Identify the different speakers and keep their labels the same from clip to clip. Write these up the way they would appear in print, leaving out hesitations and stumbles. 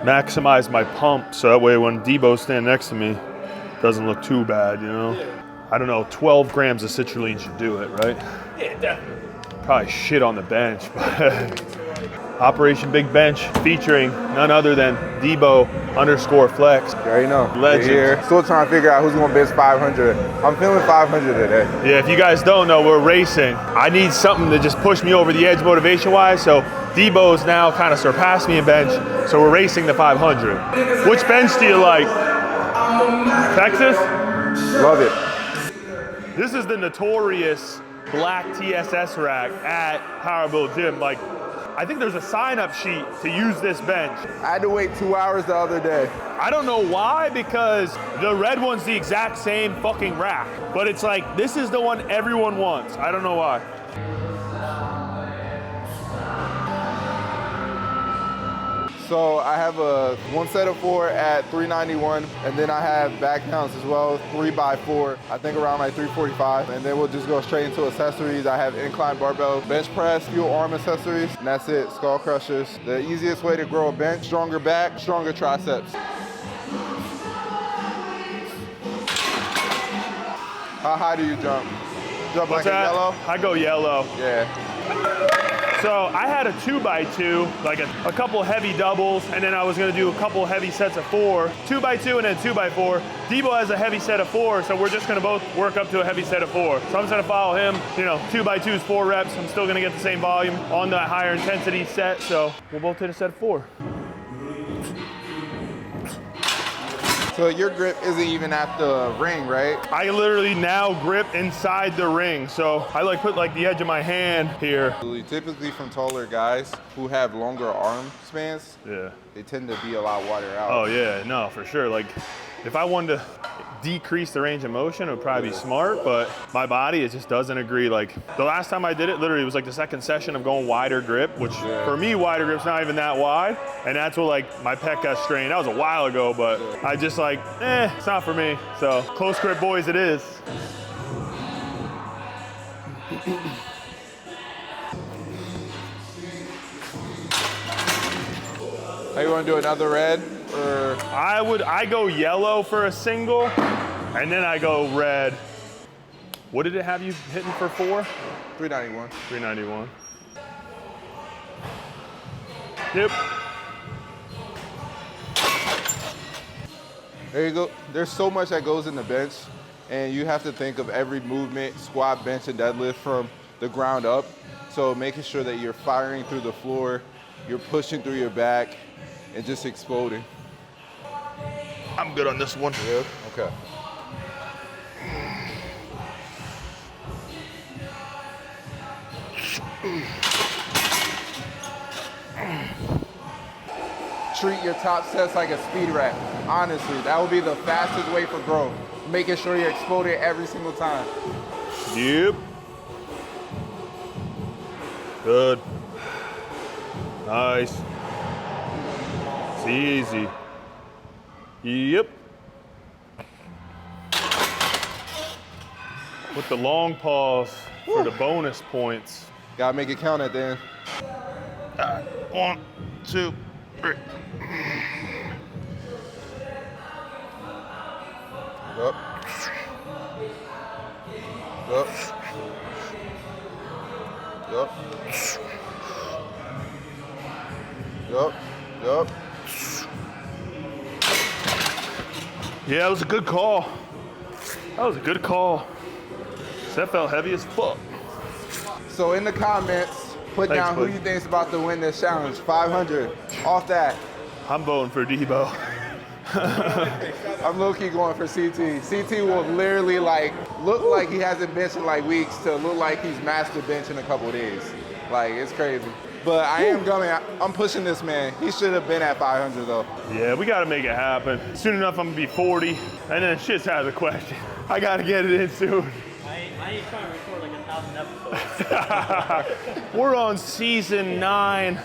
Speaker 1: maximize my pump so that way when Debo stands next to me, it doesn't look too bad, you know?
Speaker 2: Yeah.
Speaker 1: I don't know, 12 grams of citrulline should do it, right?
Speaker 2: Yeah, definitely.
Speaker 1: Probably shit on the bench, but Operation Big Bench featuring none other than Debo_flex.
Speaker 3: You already know.
Speaker 1: Legend.
Speaker 3: Here. Still trying to figure out who's going to bench 500. I'm feeling 500 today.
Speaker 1: Yeah, if you guys don't know, we're racing. I need something to just push me over the edge motivation-wise, so Debo's now kind of surpassed me in bench, so we're racing the 500. Which bench do you like? Texas?
Speaker 3: Love it.
Speaker 1: This is the notorious black TSS rack at PWRBLD Gym. Like, I think there's a sign-up sheet to use this bench.
Speaker 3: I had to wait 2 hours the other day.
Speaker 1: I don't know why, because the red one's the exact same fucking rack. But it's like, this is the one everyone wants. I don't know why.
Speaker 3: So I have one set of 4 at 391, and then I have back counts as well, 3x4, I think around like 345. And then we'll just go straight into accessories. I have incline barbell, bench press, fuel arm accessories, and that's it, skull crushers. The easiest way to grow a bench, stronger back, stronger triceps. How high do you jump? Jump
Speaker 1: What's
Speaker 3: like
Speaker 1: that?
Speaker 3: a yellow?
Speaker 1: I go yellow.
Speaker 3: Yeah.
Speaker 1: So I had a 2x2, like a couple heavy doubles, and then I was gonna do a couple heavy sets of 4, 2x2 and then 2x4. Debo has a heavy set of 4, so we're just gonna both work up to a heavy set of 4. So I'm just gonna follow him, 2x2 is 4 reps. I'm still gonna get the same volume on that higher intensity set, so we'll both hit a set of 4.
Speaker 3: So your grip isn't even at the ring, right?
Speaker 1: I literally now grip inside the ring, so I put the edge of my hand here.
Speaker 3: Typically from taller guys who have longer arm spans,
Speaker 1: Yeah.
Speaker 3: they tend to be a lot wider out.
Speaker 1: Oh yeah, no, for sure. Like, if I wanted to decrease the range of motion, it would probably be smart, but my body, it just doesn't agree. Like, the last time I did it, literally, it was like the second session of going wider grip, which for me, wider grip's not even that wide, and that's what my pec got strained. That was a while ago, but I just it's not for me. So, close grip boys it is.
Speaker 3: How you want to do another red? Or
Speaker 1: I go yellow for a single, and then I go red. What did it have you hitting for 4?
Speaker 3: 391.
Speaker 1: 391. Yep.
Speaker 3: There you go. There's so much that goes in the bench, and you have to think of every movement, squat, bench, and deadlift from the ground up. So making sure that you're firing through the floor, you're pushing through your back, and just exploding.
Speaker 1: I'm good on this one.
Speaker 3: Yeah? Okay. Treat your top sets like a speed rack. Honestly, that would be the fastest way for growth. Making sure you're exploding every single time.
Speaker 1: Yep. Good. Nice. It's easy. Yep. With the long pause for the bonus points.
Speaker 3: Gotta make it count at the end.
Speaker 1: 1, 2, 3.
Speaker 3: Up. Up. Up. Up. Up.
Speaker 1: Yeah, that was a good call. That was a good call. That felt heavy as fuck.
Speaker 3: So in the comments, put down who you think's about to win this challenge. 500 off that.
Speaker 1: I'm voting for Debo.
Speaker 3: I'm low-key going for CT. CT will literally look like he hasn't benched in weeks to look like he's master bench in a couple days. It's crazy. But I'm pushing this man. He should have been at 500 though.
Speaker 1: Yeah, we gotta make it happen. Soon enough, I'm gonna be 40, and then shit's out of the question. I gotta get it in soon.
Speaker 2: I ain't trying to record 1,000 episodes.
Speaker 1: We're on season 9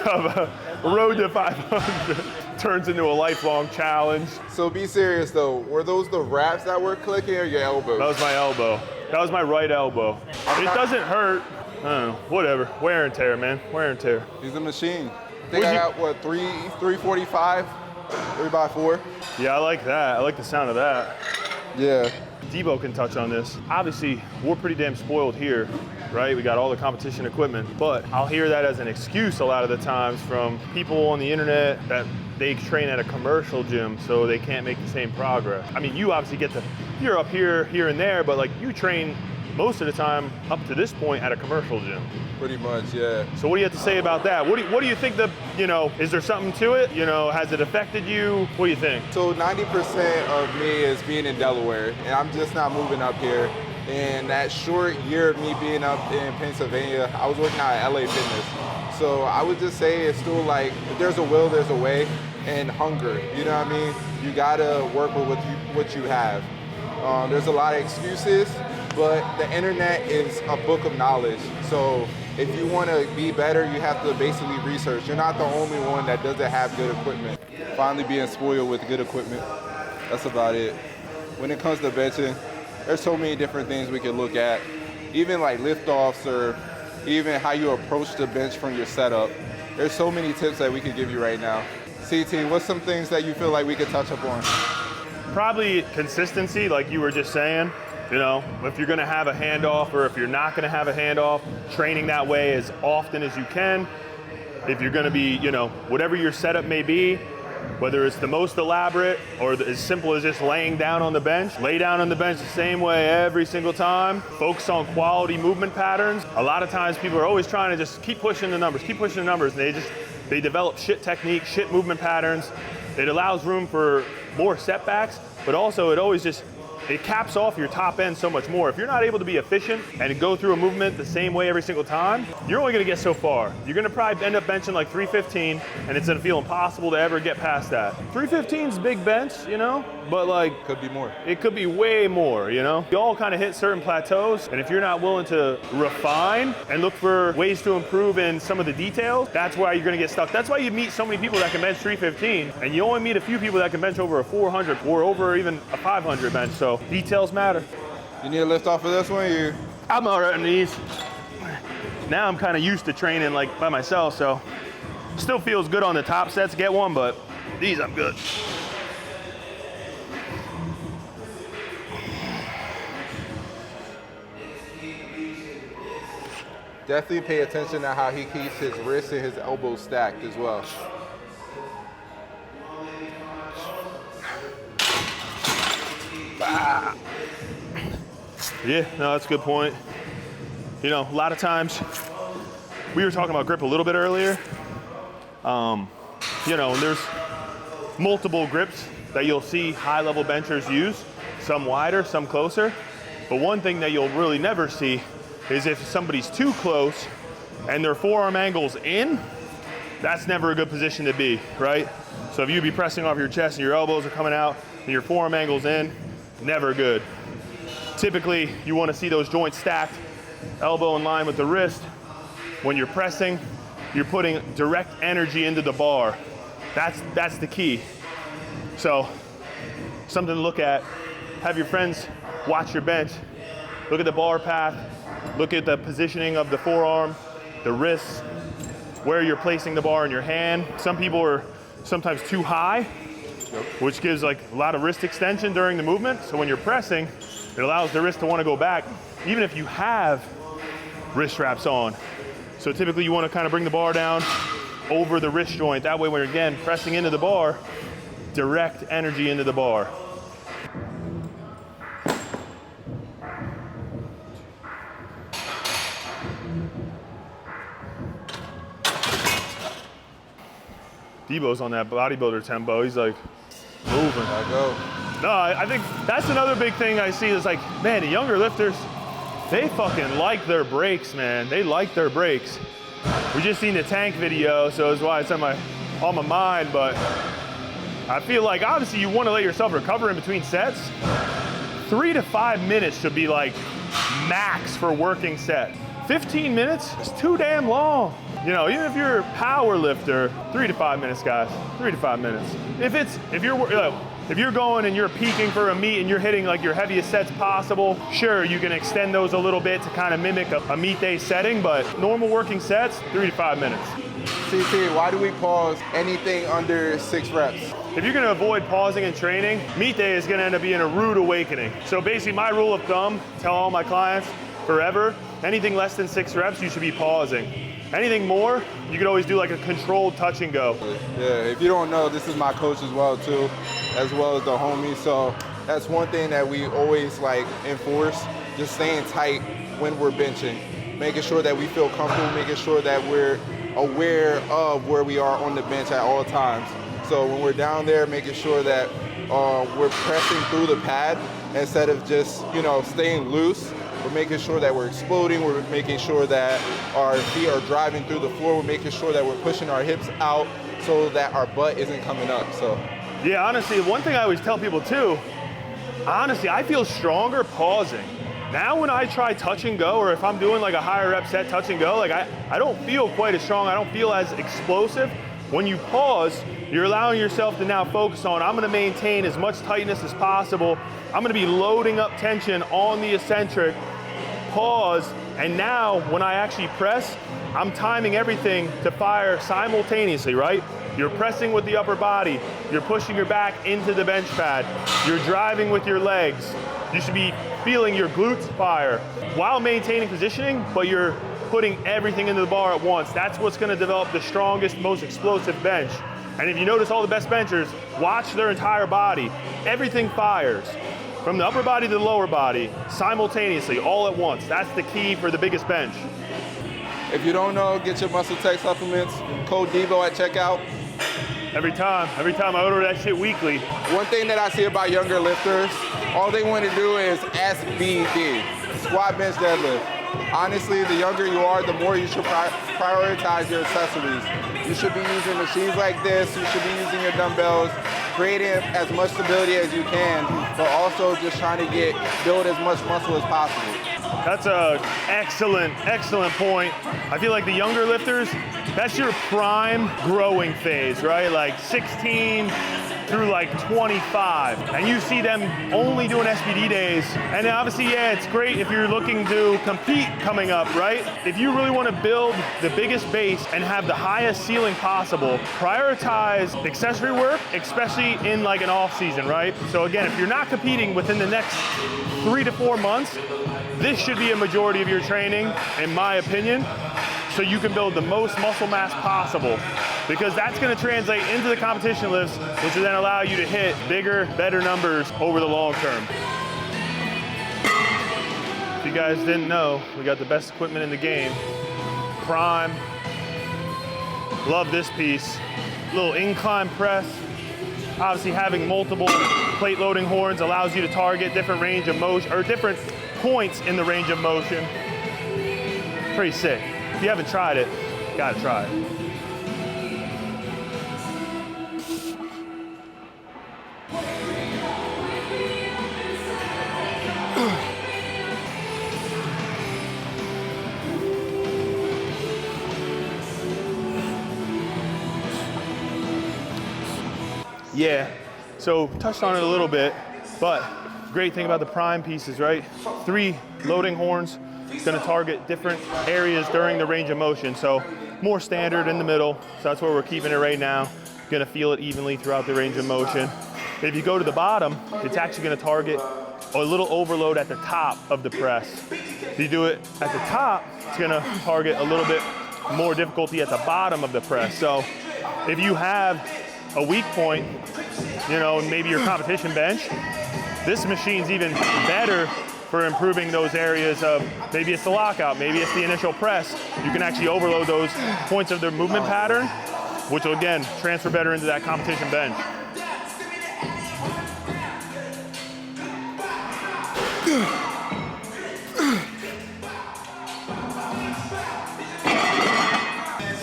Speaker 1: of Road to 500. Turns into a lifelong challenge.
Speaker 3: So be serious though. Were those the wraps that were clicking or your elbows?
Speaker 1: That was my elbow. That was my right elbow. It doesn't hurt. I don't know, whatever. Wear and tear, man. Wear and tear.
Speaker 3: He's a machine. I think I got, what, 345, 3x4.
Speaker 1: Yeah, I like that. I like the sound of that.
Speaker 3: Yeah.
Speaker 1: Debo can touch on this. Obviously, we're pretty damn spoiled here, right? We got all the competition equipment, but I'll hear that as an excuse a lot of the times from people on the internet that they train at a commercial gym, so they can't make the same progress. I mean, you obviously you're up here and there, but like you train most of the time up to this point at a commercial gym.
Speaker 3: Pretty much, yeah.
Speaker 1: So what do you have to say about that? What do you think is there something to it? Has it affected you? What do you think?
Speaker 3: So 90% of me is being in Delaware, and I'm just not moving up here. And that short year of me being up in Pennsylvania, I was working out at LA Fitness. So I would just say it's still like, if there's a will, there's a way, and hunger, you know what I mean? You gotta work with what you have. There's a lot of excuses, but the internet is a book of knowledge. So if you want to be better, you have to basically research. You're not the only one that doesn't have good equipment. Finally being spoiled with good equipment, that's about it. When it comes to benching, there's so many different things we can look at. Even like lift-offs or even how you approach the bench from your setup. There's so many tips that we could give you right now. CT, what's some things that you feel like we could touch upon?
Speaker 1: Probably consistency, like you were just saying. If you're gonna have a handoff or if you're not gonna have a handoff, training that way as often as you can. If you're gonna be, whatever your setup may be, whether it's the most elaborate or as simple as just laying down on the bench, lay down on the bench the same way every single time. Focus on quality movement patterns. A lot of times people are always trying to just keep pushing the numbers, and they develop shit technique, shit movement patterns. It allows room for more setbacks, but also it caps off your top end so much more. If you're not able to be efficient and go through a movement the same way every single time, you're only gonna get so far. You're gonna probably end up benching like 315, and it's gonna feel impossible to ever get past that. 315 is big bench, but like,
Speaker 3: Could be more.
Speaker 1: it could be way more, You all kind of hit certain plateaus, and if you're not willing to refine and look for ways to improve in some of the details, that's why you're gonna get stuck. That's why you meet so many people that can bench 315, and you only meet a few people that can bench over a 400 or over even a 500 bench, so details matter.
Speaker 3: You need a lift off of this one?
Speaker 1: I'm all right on these. Now I'm kind of used to training like by myself, so still feels good on the top sets to get one, but these I'm good.
Speaker 3: Definitely pay attention to how he keeps his wrists and his elbows stacked as well.
Speaker 1: Yeah, no, that's a good point. A lot of times, we were talking about grip a little bit earlier. There's multiple grips that you'll see high-level benchers use, some wider, some closer. But one thing that you'll really never see is if somebody's too close and their forearm angle's in, that's never a good position to be, right? So if you be pressing off your chest and your elbows are coming out and your forearm angle's in, never good. Typically, you want to see those joints stacked, elbow in line with the wrist. When you're pressing, you're putting direct energy into the bar. That's the key. So, something to look at. Have your friends watch your bench. Look at the bar path. Look at the positioning of the forearm, the wrists, where you're placing the bar in your hand. Some people are sometimes too high, which gives like a lot of wrist extension during the movement. So when you're pressing, it allows the wrist to want to go back, even if you have wrist straps on. So typically you want to kind of bring the bar down over the wrist joint. That way when you're, again, pressing into the bar, direct energy into the bar. Debo's on that bodybuilder tempo. He's like moving.
Speaker 3: I go.
Speaker 1: No, I think that's another big thing I see is like, man, the younger lifters, they fucking like their breaks, man. They like their breaks. We just seen the tank video, so that's why it's on my mind, but I feel like obviously you want to let yourself recover in between sets. 3 to 5 minutes should be like max for working set. 15 minutes is too damn long. Even if you're a power lifter, 3 to 5 minutes, guys. 3 to 5 minutes. If you're going and you're peaking for a meet and you're hitting like your heaviest sets possible, sure, you can extend those a little bit to kind of mimic a meet day setting, but normal working sets, 3 to 5 minutes.
Speaker 3: CT, why do we pause anything under 6 reps?
Speaker 1: If you're gonna avoid pausing in training, meet day is gonna end up being a rude awakening. So basically my rule of thumb, tell all my clients forever, anything less than 6 reps, you should be pausing. Anything more, you could always do like a controlled touch and go.
Speaker 3: Yeah, if you don't know, this is my coach as well too, as well as the homie. So that's one thing that we always like enforce, just staying tight when we're benching, making sure that we feel comfortable, making sure that we're aware of where we are on the bench at all times. So when we're down there, making sure that we're pressing through the pad instead of just, you know, staying loose. We're making sure that we're exploding. We're making sure that our feet are driving through the floor. We're making sure that we're pushing our hips out so that our butt isn't coming up. So,
Speaker 1: yeah, honestly, one thing I always tell people too, honestly, I feel stronger pausing. Now when I try touch and go, or if I'm doing like a higher rep set touch and go, like I don't feel quite as strong. I don't feel as explosive. When you pause, you're allowing yourself to now focus on, I'm gonna maintain as much tightness as possible. I'm gonna be loading up tension on the eccentric, pause, and now when I actually press, I'm timing everything to fire simultaneously, right? You're pressing with the upper body, you're pushing your back into the bench pad, you're driving with your legs. You should be feeling your glutes fire while maintaining positioning, but you're putting everything into the bar at once. That's what's gonna develop the strongest, most explosive bench. And if you notice all the best benchers, watch their entire body. Everything fires. From the upper body to the lower body, simultaneously, all at once. That's the key for the biggest bench.
Speaker 3: if you don't know, get your Muscle Tech supplements, code Debo at checkout.
Speaker 1: Every time I order that shit weekly.
Speaker 3: One thing that I see about younger lifters, all they want to do is SBD, squat, bench, deadlift. Honestly, the younger you are, the more you should prioritize your accessories. You should be using machines like this, you should be using your dumbbells, creating as much stability as you can, but also just trying to build as much muscle as possible.
Speaker 1: That's a excellent point. I feel like the younger lifters, that's your prime growing phase, right? Like 16 through like 25. And you see them only doing SBD days. And obviously, yeah, it's great if you're looking to compete coming up, right? If you really want to build the biggest base and have the highest ceiling possible, prioritize accessory work, especially in like an off season, right? So again, if you're not competing within the next 3 to 4 months, this should be a majority of your training, in my opinion, so you can build the most muscle mass possible, because that's gonna translate into the competition lifts, which will then allow you to hit bigger, better numbers over the long term. If you guys didn't know, we got the best equipment in the game. Prime. Love this piece. Little incline press. Obviously having multiple plate loading horns allows you to target different range of motion, or different points in the range of motion. Pretty sick. If you haven't tried it, you gotta try it. Yeah, so touched on it a little bit, but great thing about the prime pieces, right? 3 loading horns. It's gonna target different areas during the range of motion. So more standard in the middle. So that's where we're keeping it right now. Gonna feel it evenly throughout the range of motion. If you go to the bottom, it's actually gonna target a little overload at the top of the press. If you do it at the top, it's gonna target a little bit more difficulty at the bottom of the press. So if you have a weak point, you know, maybe your competition bench, this machine's even better for improving those areas of, maybe it's the lockout, maybe it's the initial press. You can actually overload those points of their movement pattern, which will again transfer better into that competition bench.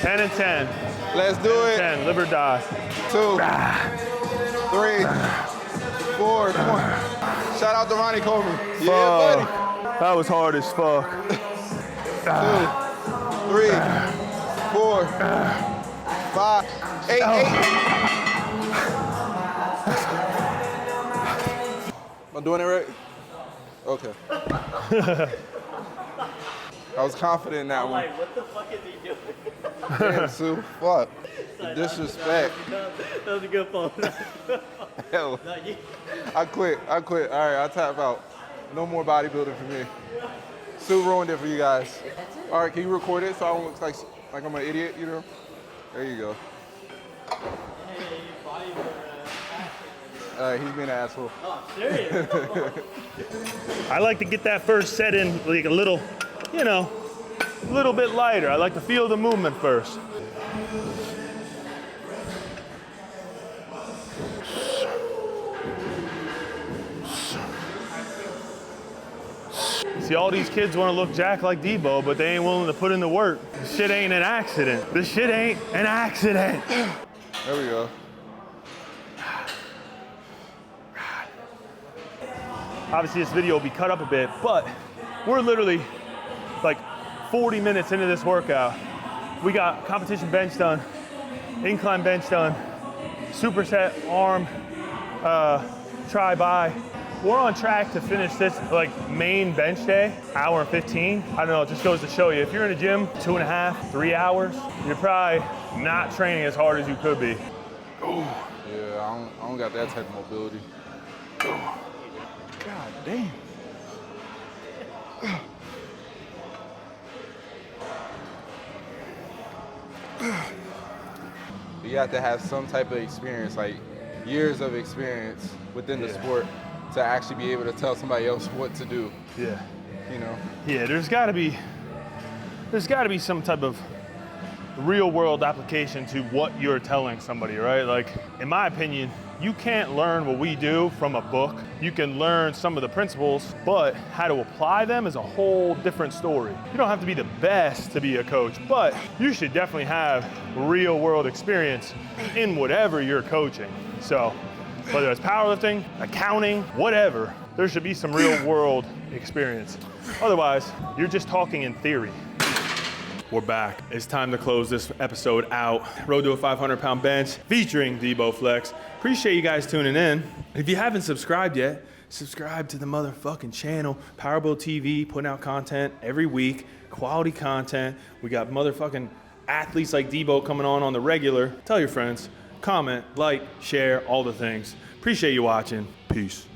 Speaker 1: Ten and 10.
Speaker 3: Let's do it.
Speaker 1: 10, live or die.
Speaker 3: 2, 3, 4. Come on. Shout out to Ronnie Coleman. Yeah, buddy.
Speaker 1: That was hard as fuck.
Speaker 3: 2, 3, 4, 5, 8, 8. Am I doing it right? Okay. I was confident in that
Speaker 2: I'm
Speaker 3: one.
Speaker 2: like, what the fuck is he doing?
Speaker 3: Damn, Sue. Fuck. The disrespect.
Speaker 2: That was a good phone.
Speaker 3: Hell.
Speaker 2: No, you,
Speaker 3: I quit. All right, I tap out. No more bodybuilding for me. Sue ruined it for you guys. All right, can you record it so I don't look like I'm an idiot, you know? There you go.
Speaker 2: hey, body
Speaker 3: He's being an asshole.
Speaker 2: Oh, serious?
Speaker 1: I like to get that first set in like a little, you know, a little bit lighter. I like to feel the movement first. See, all these kids want to look jacked like Debo, but they ain't willing to put in the work. This shit ain't an accident. This shit ain't an accident.
Speaker 3: There we go.
Speaker 1: Obviously, this video will be cut up a bit, but we're literally like 40 minutes into this workout. We got competition bench done, incline bench done, superset arm, tri-bi. We're on track to finish this like main bench day, hour and 15. I don't know, it just goes to show you, if you're in a gym 2.5, 3 hours, you're probably not training as hard as you could be.
Speaker 3: Yeah, I don't got that type of mobility. God damn. You have to have some type of experience, like years of experience within the sport to actually be able to tell somebody else what to do.
Speaker 1: Yeah.
Speaker 3: You know?
Speaker 1: Yeah, there's gotta be some type of real world application to what you're telling somebody, right? Like, in my opinion, you can't learn what we do from a book. You can learn some of the principles, but how to apply them is a whole different story. You don't have to be the best to be a coach, but you should definitely have real world experience in whatever you're coaching. So, whether it's powerlifting, accounting, whatever, there should be some real world experience. Otherwise, you're just talking in theory. We're back. It's time to close this episode out. Road to a 500-pound bench featuring Debo Flex. Appreciate you guys tuning in. If you haven't subscribed yet, subscribe to the motherfucking channel. PWRBLD TV, putting out content every week, quality content. We got motherfucking athletes like Debo coming on the regular. Tell your friends, comment, like, share, all the things. Appreciate you watching. Peace.